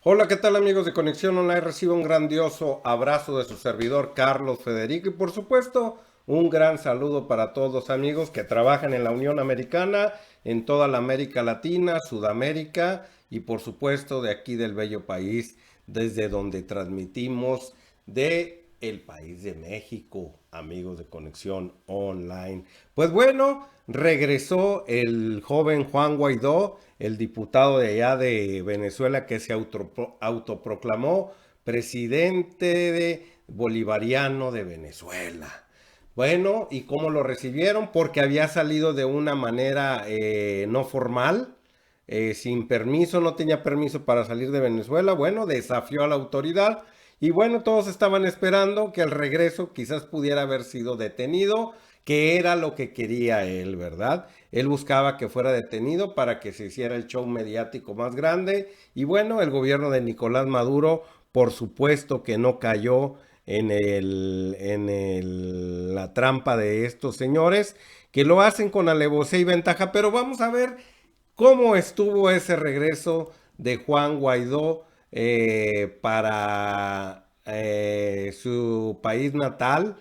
Hola, ¿qué tal amigos de Conexión Online? Recibo un grandioso abrazo de su servidor Carlos Federico y por supuesto un gran saludo para todos los amigos que trabajan en la Unión Americana, en toda la América Latina, Sudamérica y por supuesto de aquí del bello país desde donde transmitimos de el país de México, amigos de Conexión Online. Pues bueno, regresó el joven Juan Guaidó, el diputado de allá de Venezuela que se autoproclamó presidente bolivariano de Venezuela. Bueno, ¿y cómo lo recibieron? Porque había salido de una manera no formal, sin permiso, no tenía permiso para salir de Venezuela. Bueno, desafió a la autoridad y bueno, todos estaban esperando que al regreso quizás pudiera haber sido detenido, que era lo que quería él, ¿verdad? Él buscaba que fuera detenido para que se hiciera el show mediático más grande y bueno, el gobierno de Nicolás Maduro, por supuesto que no cayó la trampa de estos señores que lo hacen con alevosía y ventaja, pero vamos a ver cómo estuvo ese regreso de Juan Guaidó para su país natal,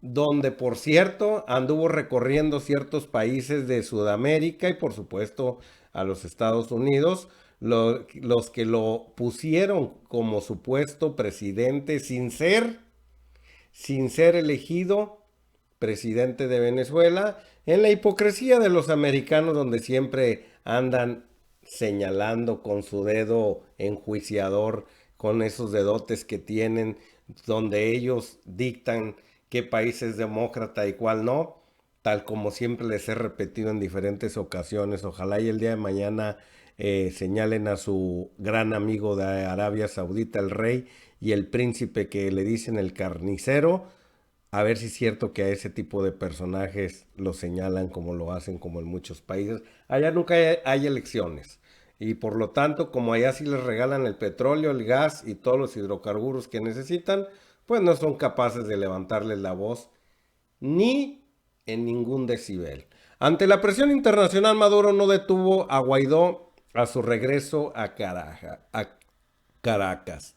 donde por cierto anduvo recorriendo ciertos países de Sudamérica y por supuesto a los Estados Unidos, los que lo pusieron como supuesto presidente sin ser elegido presidente de Venezuela, en la hipocresía de los americanos donde siempre andan señalando con su dedo enjuiciador, con esos dedotes que tienen, donde ellos dictan qué país es demócrata y cuál no, tal como siempre les he repetido en diferentes ocasiones. Ojalá y el día de mañana señalen a su gran amigo de Arabia Saudita, el rey, y el príncipe que le dicen el carnicero, a ver si es cierto que a ese tipo de personajes lo señalan como lo hacen como en muchos países. Allá nunca hay elecciones. Y por lo tanto, como allá sí les regalan el petróleo, el gas y todos los hidrocarburos que necesitan, pues no son capaces de levantarles la voz ni en ningún decibel. Ante la presión internacional, Maduro no detuvo a Guaidó a su regreso a Caracas.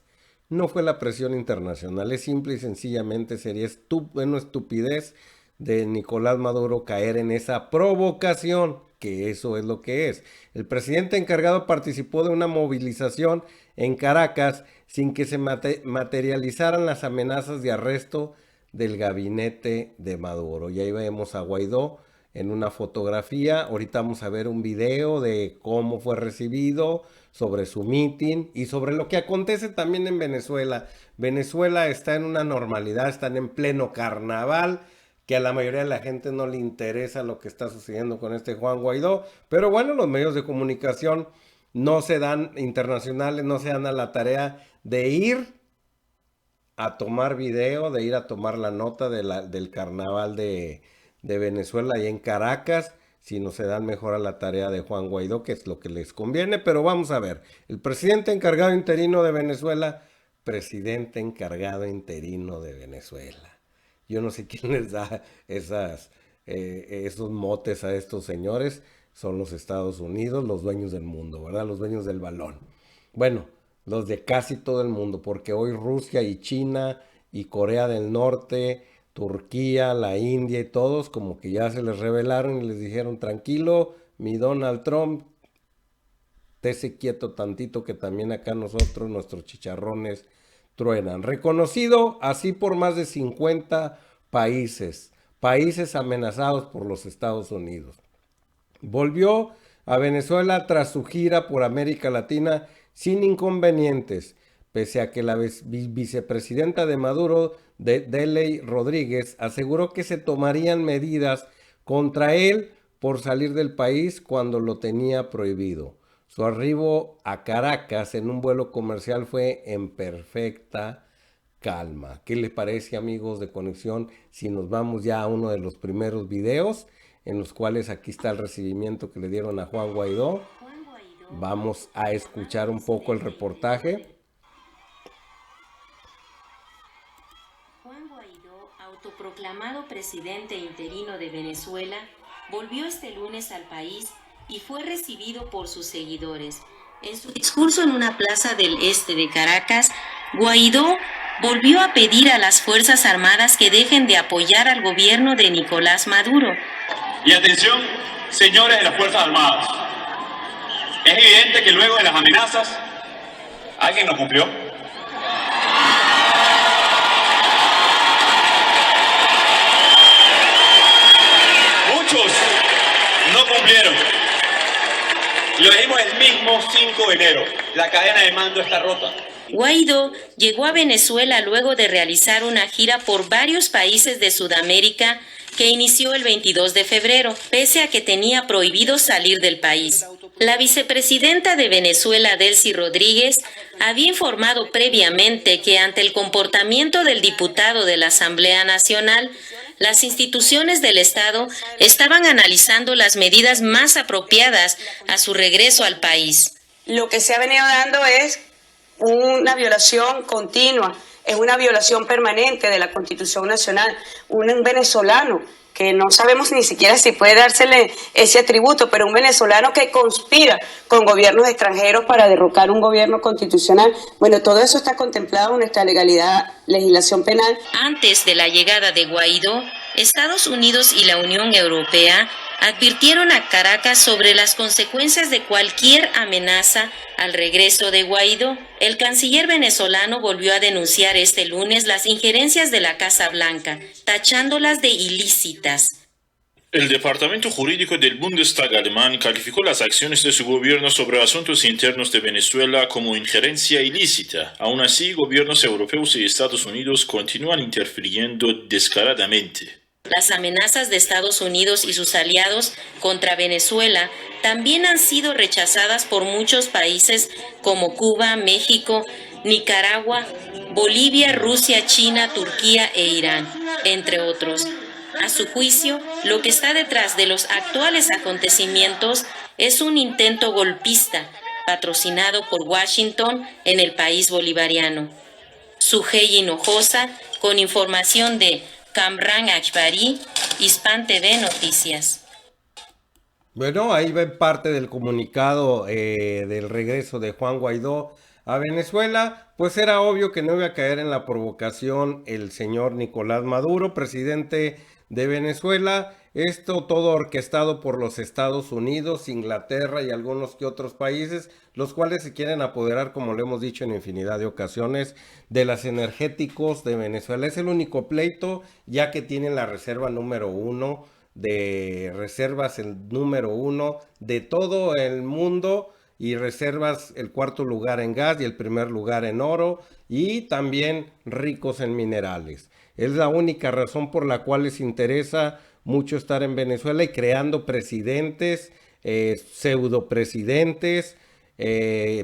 No fue la presión internacional, es simple y sencillamente sería bueno, estupidez de Nicolás Maduro caer en esa provocación, que eso es lo que es. El presidente encargado participó de una movilización en Caracas sin que se materializaran las amenazas de arresto del gabinete de Maduro. Y ahí vemos a Guaidó en una fotografía. Ahorita vamos a ver un video de cómo fue recibido, sobre su meeting y sobre lo que acontece también en Venezuela. Venezuela está en una normalidad, están en pleno carnaval, que a la mayoría de la gente no le interesa lo que está sucediendo con este Juan Guaidó, pero bueno, los medios de comunicación no se dan internacionales, no se dan a la tarea de ir a tomar video, de ir a tomar la nota del carnaval de Venezuela y en Caracas, si no se dan mejor a la tarea de Juan Guaidó, que es lo que les conviene, pero vamos a ver, el presidente encargado interino de Venezuela, presidente encargado interino de Venezuela. Yo no sé quién les da esos motes a estos señores, son los Estados Unidos, los dueños del mundo, ¿verdad? Los dueños del balón. Bueno, los de casi todo el mundo, porque hoy Rusia y China y Corea del Norte, Turquía, la India y todos como que ya se les rebelaron y les dijeron, tranquilo, mi Donald Trump, tese quieto tantito que también acá nosotros, nuestros chicharrones truenan. Reconocido así por más de 50 países, países amenazados por los Estados Unidos. Volvió a Venezuela tras su gira por América Latina sin inconvenientes, pese a que la vicepresidenta de Maduro, Deley Rodríguez, aseguró que se tomarían medidas contra él por salir del país cuando lo tenía prohibido. Su arribo a Caracas en un vuelo comercial fue en perfecta calma. ¿Qué le parece, amigos de Conexión, si nos vamos ya a uno de los primeros videos en los cuales aquí está el recibimiento que le dieron a Juan Guaidó? Vamos a escuchar un poco el reportaje. Juan Guaidó, autoproclamado presidente interino de Venezuela, volvió este lunes al país y fue recibido por sus seguidores, En su discurso en una plaza del este de Caracas, Guaidó volvió a pedir a las Fuerzas Armadas que dejen de apoyar al gobierno de Nicolás Maduro. Y atención, señores de las Fuerzas Armadas. Es evidente que luego de las amenazas, alguien no cumplió. Muchos no cumplieron. Lo dijimos el mismo 5 de enero. La cadena de mando está rota. Guaidó llegó a Venezuela luego de realizar una gira por varios países de Sudamérica que inició el 22 de febrero, pese a que tenía prohibido salir del país. La vicepresidenta de Venezuela, Delcy Rodríguez, había informado previamente que ante el comportamiento del diputado de la Asamblea Nacional, las instituciones del Estado estaban analizando las medidas más apropiadas a su regreso al país. Lo que se ha venido dando es una violación continua, es una violación permanente de la Constitución Nacional. Un venezolano que no sabemos ni siquiera si puede dársele ese atributo, pero un venezolano que conspira con gobiernos extranjeros para derrocar un gobierno constitucional. Bueno, todo eso está contemplado en nuestra legislación penal. Antes de la llegada de Guaidó, Estados Unidos y la Unión Europea advirtieron a Caracas sobre las consecuencias de cualquier amenaza al regreso de Guaidó. El canciller venezolano volvió a denunciar este lunes las injerencias de la Casa Blanca, tachándolas de ilícitas. El Departamento Jurídico del Bundestag alemán calificó las acciones de su gobierno sobre asuntos internos de Venezuela como injerencia ilícita. Aún así, gobiernos europeos y Estados Unidos continúan interfiriendo descaradamente. Las amenazas de Estados Unidos y sus aliados contra Venezuela también han sido rechazadas por muchos países como Cuba, México, Nicaragua, Bolivia, Rusia, China, Turquía e Irán, entre otros. A su juicio, lo que está detrás de los actuales acontecimientos es un intento golpista patrocinado por Washington en el país bolivariano. Sujei Hinojosa, con información de Kamran Akbari, Hispan TV Noticias. Bueno, ahí va parte del comunicado del regreso de Juan Guaidó a Venezuela. Pues era obvio que no iba a caer en la provocación el señor Nicolás Maduro, presidente de Venezuela. Esto todo orquestado por los Estados Unidos, Inglaterra y algunos que otros países, los cuales se quieren apoderar, como lo hemos dicho en infinidad de ocasiones, de las energéticos de Venezuela. Es el único pleito, ya que tienen la reserva número uno de reservas, el número uno de todo el mundo, y reservas el cuarto lugar en gas y el primer lugar en oro, y también ricos en minerales. Es la única razón por la cual les interesa mucho estar en Venezuela y creando presidentes, pseudo presidentes,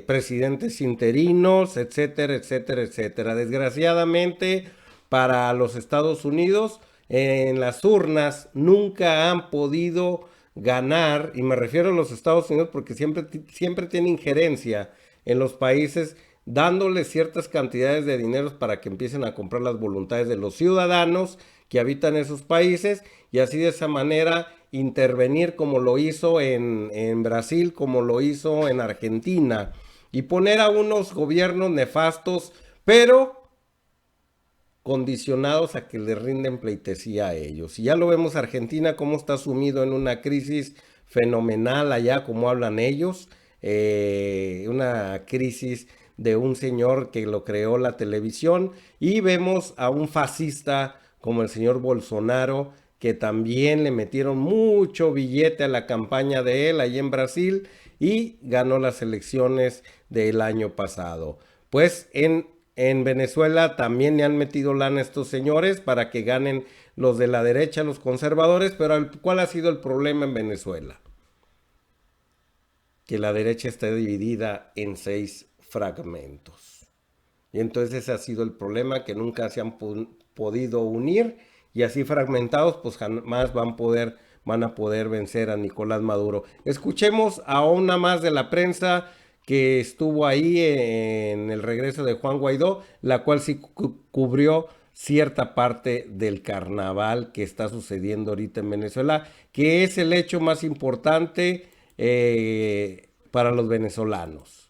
presidentes interinos, etcétera, etcétera, etcétera. Desgraciadamente para los Estados Unidos, en las urnas nunca han podido ganar, y me refiero a los Estados Unidos porque siempre tiene injerencia en los países, dándoles ciertas cantidades de dinero para que empiecen a comprar las voluntades de los ciudadanos que habitan esos países, y así de esa manera intervenir como lo hizo en Brasil, como lo hizo en Argentina, y poner a unos gobiernos nefastos, pero condicionados a que le rinden pleitesía a ellos. Y ya lo vemos Argentina cómo está sumido en una crisis fenomenal allá, como hablan ellos, una crisis de un señor que lo creó la televisión, y vemos a un fascista como el señor Bolsonaro, que también le metieron mucho billete a la campaña de él ahí en Brasil y ganó las elecciones del año pasado. Pues en Venezuela también le han metido lana a estos señores para que ganen los de la derecha, los conservadores, pero ¿cuál ha sido el problema en Venezuela? Que la derecha está dividida en 6 fragmentos. Y entonces ese ha sido el problema, que nunca se han podido unir, y así fragmentados pues jamás van a poder vencer a Nicolás Maduro. Escuchemos a una más de la prensa que estuvo ahí en el regreso de Juan Guaidó, la cual sí cubrió cierta parte del carnaval que está sucediendo ahorita en Venezuela, que es el hecho más importante para los venezolanos.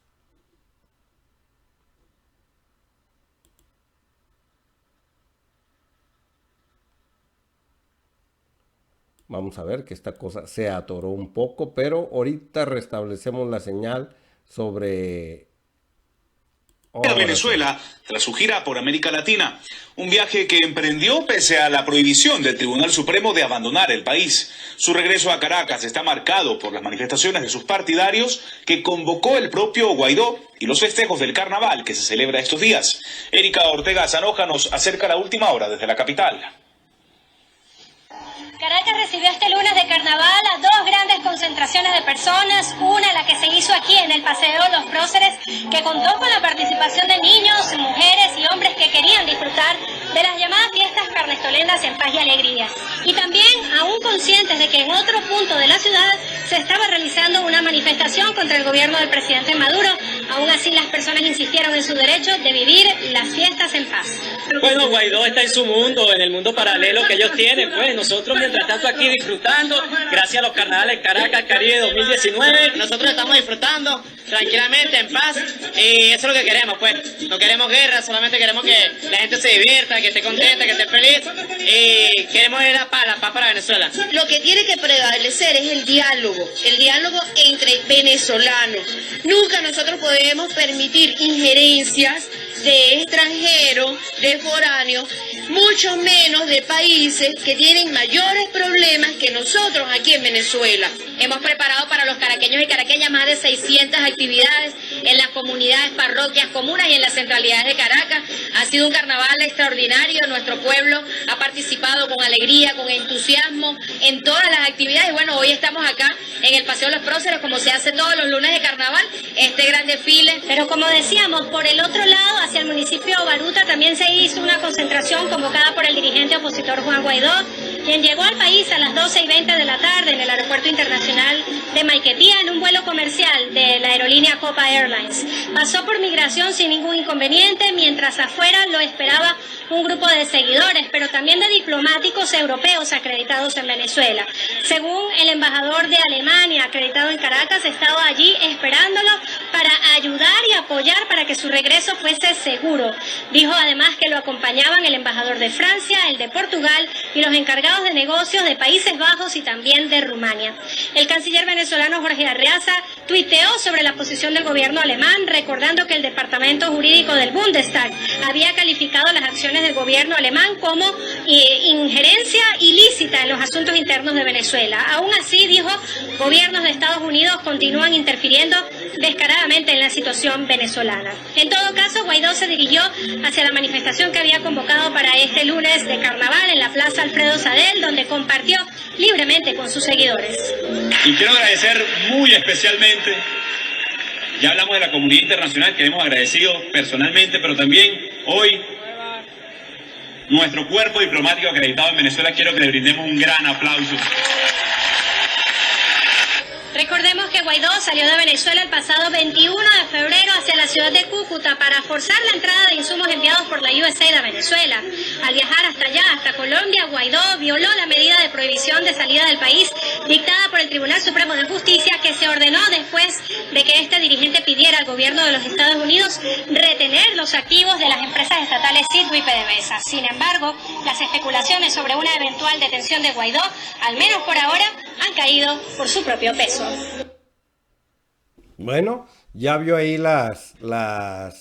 Vamos a ver que esta cosa se atoró un poco, pero ahorita restablecemos la señal sobre... A Venezuela tras su gira por América Latina, un viaje que emprendió pese a la prohibición del Tribunal Supremo de abandonar el país. Su regreso a Caracas está marcado por las manifestaciones de sus partidarios que convocó el propio Guaidó y los festejos del carnaval que se celebra estos días. Erika Ortega Zanoja nos acerca a la última hora desde la capital. Caracas recibió este lunes de carnaval a dos grandes concentraciones de personas, una la que se hizo aquí en el Paseo Los Próceres, que contó con la participación de niños, mujeres y hombres que querían disfrutar de las llamadas fiestas carnestolendas en paz y alegría. Y también, aún conscientes de que en otro punto de la ciudad se estaba realizando una manifestación contra el gobierno del presidente Maduro, aún así las personas insistieron en su derecho de vivir las fiestas en paz. Bueno, Guaidó está en su mundo, en el mundo paralelo que ellos tienen, pues nosotros mientras tanto aquí disfrutando, gracias a los carnavales Caracas Caribe 2019, nosotros estamos disfrutando tranquilamente, en paz, y eso es lo que queremos, pues. No queremos guerra, solamente queremos que la gente se divierta, que esté contenta, que esté feliz, y queremos la paz para Venezuela. Lo que tiene que prevalecer es el diálogo entre venezolanos. Nunca nosotros podemos permitir injerencias de extranjeros, de foráneos, mucho menos de países que tienen mayores problemas que nosotros aquí en Venezuela. Hemos preparado para los caraqueños y caraqueñas más de 600 actividades en las comunidades, parroquias, comunas y en las centralidades de Caracas. Ha sido un carnaval extraordinario. Nuestro pueblo ha participado con alegría, con entusiasmo en todas las actividades. Y bueno, hoy estamos acá en el Paseo Los Próceres, como se hace todos los lunes de carnaval, este gran desfile. Pero como decíamos, por el otro lado, hacia el municipio de Baruta, también se hizo una concentración convocada por el dirigente opositor Juan Guaidó, quien llegó al país a las 12:20 de la tarde en el Aeropuerto Internacional de Maiquetía en un vuelo comercial de la aerolínea Copa Airlines. Pasó por migración sin ningún inconveniente, mientras afuera lo esperaba un grupo de seguidores, pero también de diplomáticos europeos acreditados en Venezuela. Según el embajador de Alemania acreditado en Caracas, estaba allí esperándolo para ayudar y apoyar para que su regreso fuese seguro. Dijo además que lo acompañaban el embajador de Francia, el de Portugal y los encargados de negocios de Países Bajos y también de Rumania. El canciller venezolano Jorge Arreaza tuiteó sobre la posición del gobierno alemán, recordando que el departamento jurídico del Bundestag había calificado las acciones del gobierno alemán como injerencia ilícita en los asuntos internos de Venezuela. Aún así, dijo, gobiernos de Estados Unidos continúan interfiriendo descaradamente en la situación venezolana. En todo caso, Guaidó se dirigió hacia la manifestación que había convocado para este lunes de carnaval en la Plaza Alfredo Sadel, donde compartió libremente con sus seguidores. Y quiero agradecer muy especialmente, ya hablamos de la comunidad internacional que hemos agradecido personalmente, pero también hoy nuestro cuerpo diplomático acreditado en Venezuela, quiero que le brindemos un gran aplauso. Recordemos que Guaidó salió de Venezuela el pasado 21 de febrero hacia la ciudad de Cúcuta para forzar la entrada de insumos enviados por la USAID a Venezuela. Al viajar hasta allá, hasta Colombia, Guaidó violó la medida de prohibición de salida del país dictada por el Tribunal Supremo de Justicia, que se ordenó después de que este dirigente pidiera al gobierno de los Estados Unidos retener los activos de las empresas estatales Citgo y PDVSA. Sin embargo, las especulaciones sobre una eventual detención de Guaidó, al menos por ahora, han caído por su propio peso. Bueno, ya vio ahí las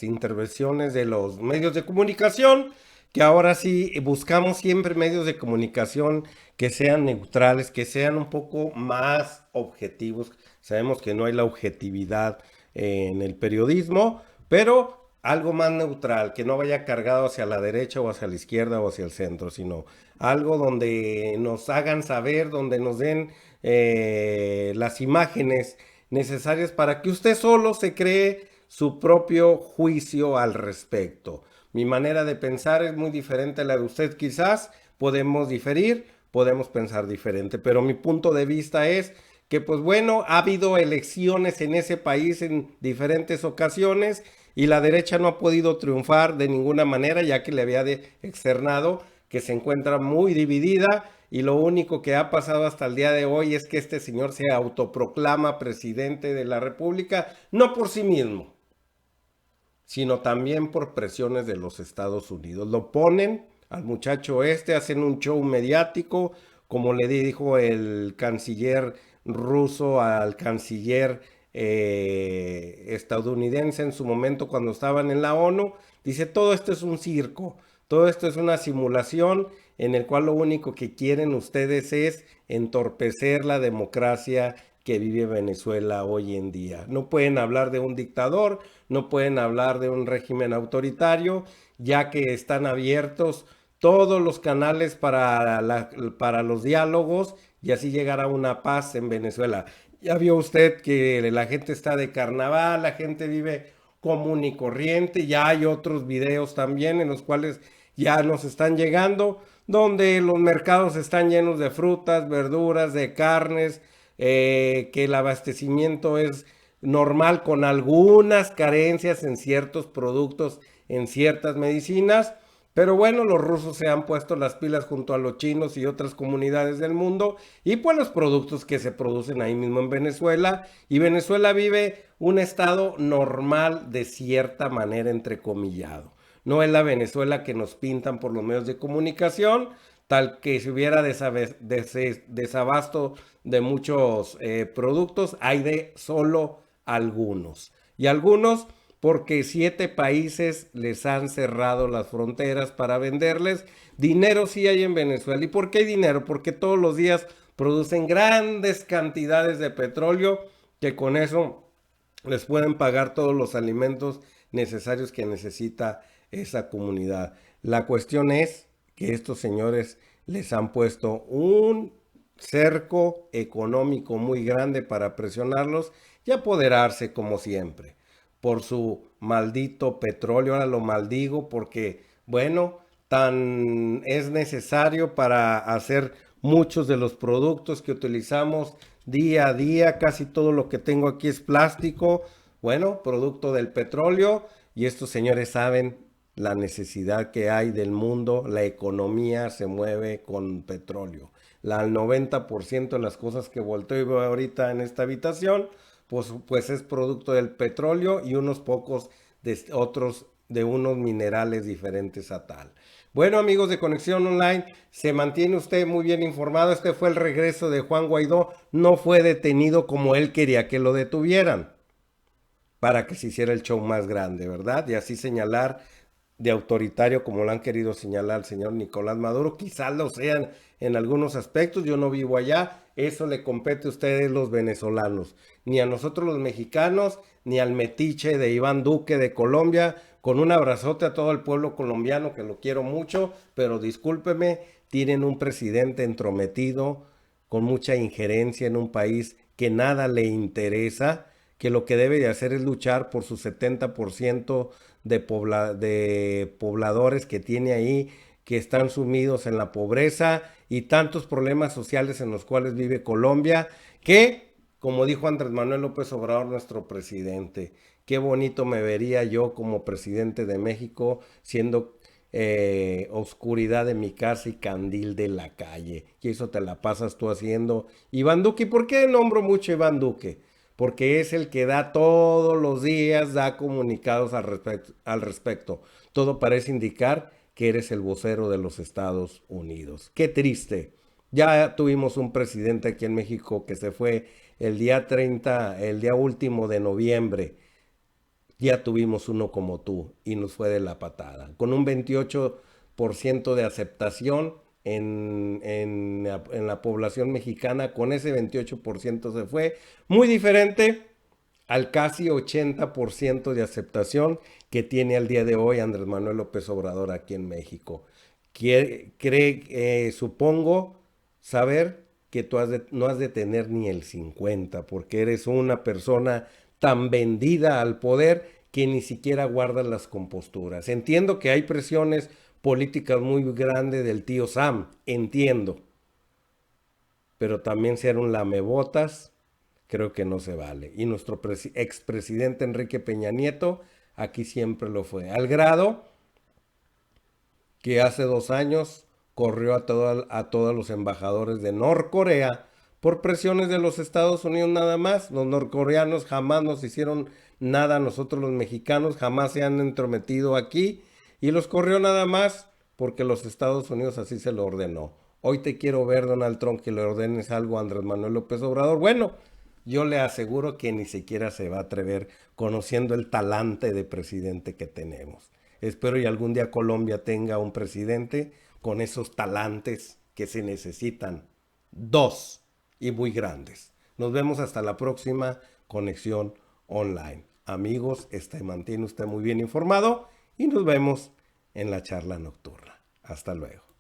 intervenciones de los medios de comunicación, que ahora sí buscamos siempre medios de comunicación que sean neutrales, que sean un poco más objetivos. Sabemos que no hay la objetividad en el periodismo, pero algo más neutral, que no vaya cargado hacia la derecha o hacia la izquierda o hacia el centro, sino algo donde nos hagan saber, donde nos den las imágenes necesarias para que usted solo se cree su propio juicio al respecto. Mi manera de pensar es muy diferente a la de usted, quizás podemos diferir, podemos pensar diferente, pero mi punto de vista es que pues bueno, ha habido elecciones en ese país en diferentes ocasiones y la derecha no ha podido triunfar de ninguna manera, ya que le había externado que se encuentra muy dividida. Y lo único que ha pasado hasta el día de hoy es que este señor se autoproclama presidente de la República, no por sí mismo, sino también por presiones de los Estados Unidos. Lo ponen al muchacho hacen un show mediático como le dijo el canciller ruso al canciller estadounidense en su momento cuando estaban en la ONU, dice, todo esto es un circo, todo esto es una simulación en el cual lo único que quieren ustedes es entorpecer la democracia que vive Venezuela hoy en día. No pueden hablar de un dictador, no pueden hablar de un régimen autoritario, ya que están abiertos todos los canales para los diálogos y así llegar a una paz en Venezuela. Ya vio usted que la gente está de carnaval, la gente vive común y corriente, ya hay otros videos también en los cuales ya nos están llegando, donde los mercados están llenos de frutas, verduras, de carnes, que el abastecimiento es normal con algunas carencias en ciertos productos, en ciertas medicinas, pero bueno, los rusos se han puesto las pilas junto a los chinos y otras comunidades del mundo y pues los productos que se producen ahí mismo en Venezuela, y Venezuela vive un estado normal de cierta manera entrecomillado. No es la Venezuela que nos pintan por los medios de comunicación, tal que si hubiera desabasto de muchos productos, hay de solo algunos. Y algunos porque 7 países les han cerrado las fronteras para venderles. Dinero sí hay en Venezuela. ¿Y por qué hay dinero? Porque todos los días producen grandes cantidades de petróleo que con eso les pueden pagar todos los alimentos necesarios que necesita esa comunidad. La cuestión es que estos señores les han puesto un cerco económico muy grande para presionarlos y apoderarse como siempre por su maldito petróleo. Ahora lo maldigo porque, bueno, tan es necesario para hacer muchos de los productos que utilizamos día a día. Casi todo lo que tengo aquí es plástico, bueno, producto del petróleo, y estos señores saben la necesidad que hay del mundo. La economía se mueve con petróleo. El 90% de las cosas que volteo y veo ahorita en esta habitación, pues es producto del petróleo y unos pocos de otros de unos minerales diferentes a tal. Bueno, amigos de Conexión Online, se mantiene usted muy bien informado. Este fue el regreso de Juan Guaidó. No fue detenido como él quería que lo detuvieran, para que se hiciera el show más grande, ¿verdad? Y así señalar de autoritario como lo han querido señalar al señor Nicolás Maduro. Quizás lo sean en algunos aspectos, yo no vivo allá, eso le compete a ustedes los venezolanos, ni a nosotros los mexicanos, ni al metiche de Iván Duque de Colombia. Con un abrazote a todo el pueblo colombiano, que lo quiero mucho, pero discúlpeme, tienen un presidente entrometido, con mucha injerencia en un país que nada le interesa, que lo que debe de hacer es luchar por su 70% de pobladores que tiene ahí, que están sumidos en la pobreza y tantos problemas sociales en los cuales vive Colombia, que, como dijo Andrés Manuel López Obrador, nuestro presidente, qué bonito me vería yo como presidente de México siendo oscuridad de mi casa y candil de la calle. Y eso te la pasas tú haciendo, Iván Duque. ¿Y por qué nombro mucho a Iván Duque? Porque es el que da todos los días, da comunicados al respecto. Todo parece indicar que eres el vocero de los Estados Unidos. Qué triste. Ya tuvimos un presidente aquí en México que se fue el día 30, el día último de noviembre. Ya tuvimos uno como tú y nos fue de la patada. Con un 28% de aceptación en la población mexicana, con ese 28% se fue. Muy diferente al casi 80% de aceptación que tiene al día de hoy Andrés Manuel López Obrador aquí en México. Supongo saber que tú no has de tener ni el 50%, porque eres una persona tan vendida al poder que ni siquiera guardas las composturas. Entiendo que hay presiones políticas muy grandes del tío Sam, entiendo, pero también ser un lamebotas creo que no se vale. Y nuestro expresidente Enrique Peña Nieto aquí siempre lo fue, al grado que hace 2 años corrió a todos los embajadores de Norcorea por presiones de los Estados Unidos nada más. Los norcoreanos jamás nos hicieron nada a nosotros los mexicanos, jamás se han entrometido aquí, y los corrió nada más porque los Estados Unidos así se lo ordenó. Hoy te quiero ver, Donald Trump, que le ordenes algo a Andrés Manuel López Obrador. Bueno, yo le aseguro que ni siquiera se va a atrever, conociendo el talante de presidente que tenemos. Espero y algún día Colombia tenga un presidente con esos talantes que se necesitan. 2 y muy grandes. Nos vemos hasta la próxima conexión online. Amigos, mantiene usted muy bien informado y nos vemos en la charla nocturna. Hasta luego.